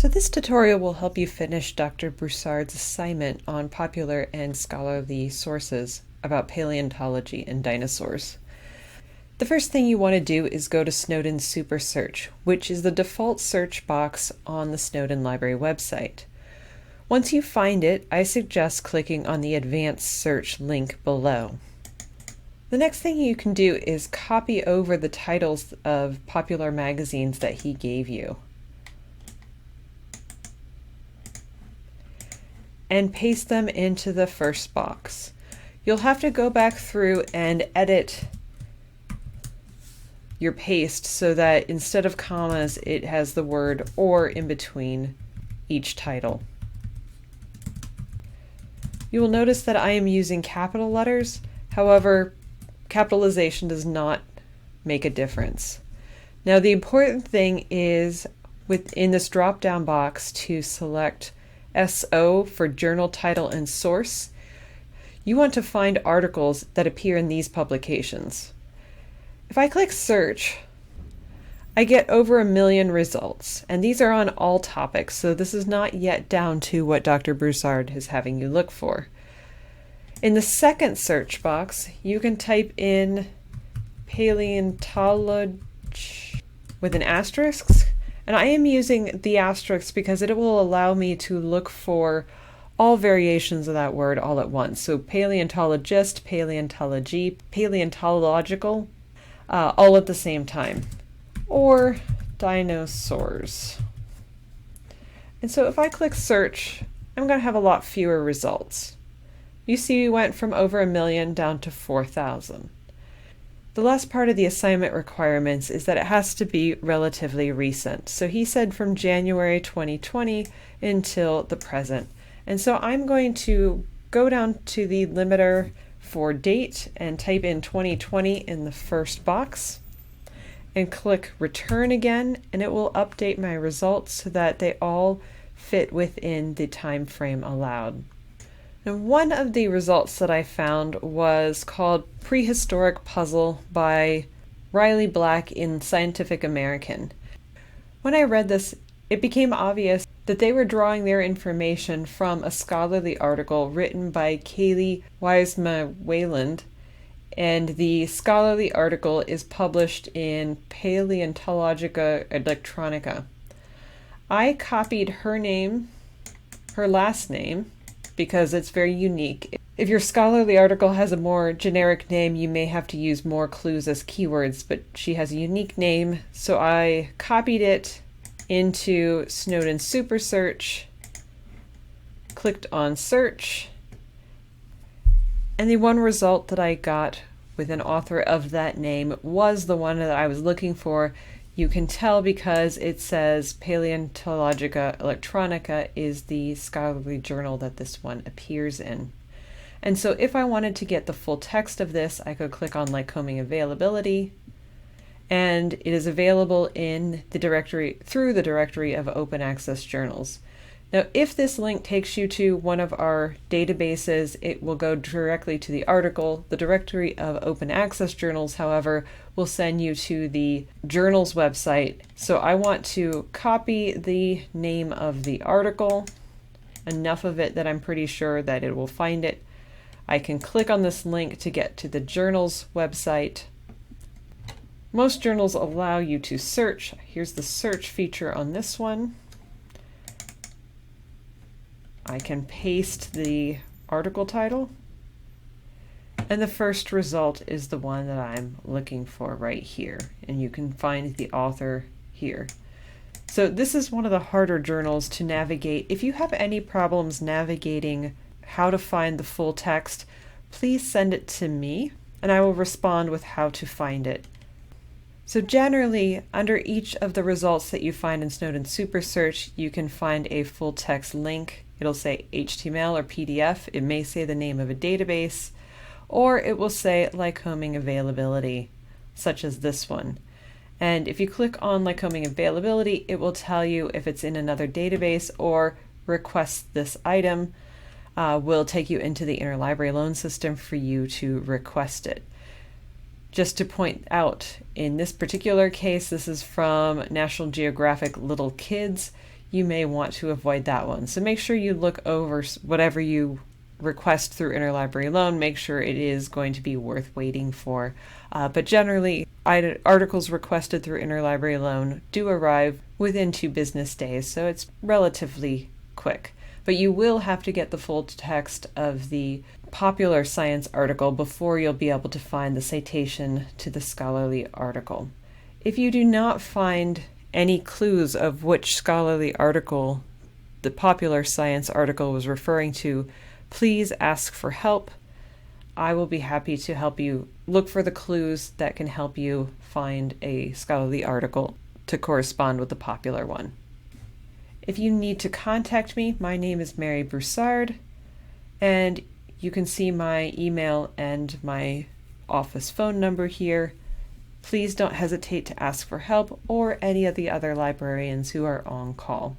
So this tutorial will help you finish Dr. Broussard's assignment on popular and scholarly sources about paleontology and dinosaurs. The first thing you want to do is go to Snowden Super Search, which is the default search box on the Snowden Library website. Once you find it, I suggest clicking on the Advanced Search link below. The next thing you can do is copy over the titles of popular magazines that he gave you and paste them into the first box. You'll have to go back through and edit your paste so that instead of commas it has the word "or" in between each title. You will notice that I am using capital letters. However, capitalization does not make a difference. Now the important thing is within this drop-down box to select SO for journal title and source. You want to find articles that appear in these publications. If I click search, I get over 1 million results, and these are on all topics, so this is not yet down to what Dr. Broussard is having you look for. In the second search box, you can type in paleontology with an asterisk, and I am using the asterisk because it will allow me to look for all variations of that word all at once. So paleontologist, paleontology, paleontological, all at the same time. Or dinosaurs. And so if I click search, I'm going to have a lot fewer results. You see we went from over 1 million down to 4,000. The last part of the assignment requirements is that it has to be relatively recent. So he said from January 2020 until the present. And so I'm going to go down to the limiter for date and type in 2020 in the first box and click return again, and it will update my results so that they all fit within the time frame allowed. Now, one of the results that I found was called Prehistoric Puzzle by Riley Black in Scientific American. When I read this, it became obvious that they were drawing their information from a scholarly article written by Kaylee Wiesma-Wayland, and the scholarly article is published in Paleontologica Electronica. I copied her name, her last name, because it's very unique. If your scholarly article has a more generic name, you may have to use more clues as keywords, but she has a unique name, so I copied it into Snowden Super Search, clicked on search, and the one result that I got with an author of that name was the one that I was looking for. You can tell because it says Paleontologica Electronica is the scholarly journal that this one appears in. And so if I wanted to get the full text of this, I could click on Lycoming Availability, and it is available in the directory through the directory of open access journals. Now, if this link takes you to one of our databases, it will go directly to the article. The directory of open access journals, however, will send you to the journal's website. So I want to copy the name of the article, enough of it that I'm pretty sure that it will find it. I can click on this link to get to the journal's website. Most journals allow you to search. Here's the search feature on this one. I can paste the article title, and the first result is the one that I'm looking for right here, and you can find the author here. So this is one of the harder journals to navigate. If you have any problems navigating how to find the full text, please send it to me, and I will respond with how to find it. So generally, under each of the results that you find in Snowden Super Search, you can find a full text link. It'll say HTML or PDF. It may say the name of a database, or it will say Lycoming Availability, such as this one. And if you click on Lycoming Availability, it will tell you if it's in another database, or request this item will take you into the interlibrary loan system for you to request it. Just to point out, in this particular case, this is from National Geographic Little Kids. you may want to avoid that one. So make sure you look over whatever you request through interlibrary loan, make sure it is going to be worth waiting for. But generally, articles requested through interlibrary loan do arrive within 2 business days, so it's relatively quick. But you will have to get the full text of the popular science article before you'll be able to find the citation to the scholarly article. If you do not find any clues of which scholarly article the popular science article was referring to, please ask for help. I will be happy to help you look for the clues that can help you find a scholarly article to correspond with the popular one. If you need to contact me, my name is Mary Broussard, and you can see my email and my office phone number here. Please don't hesitate to ask for help or any of the other librarians who are on call.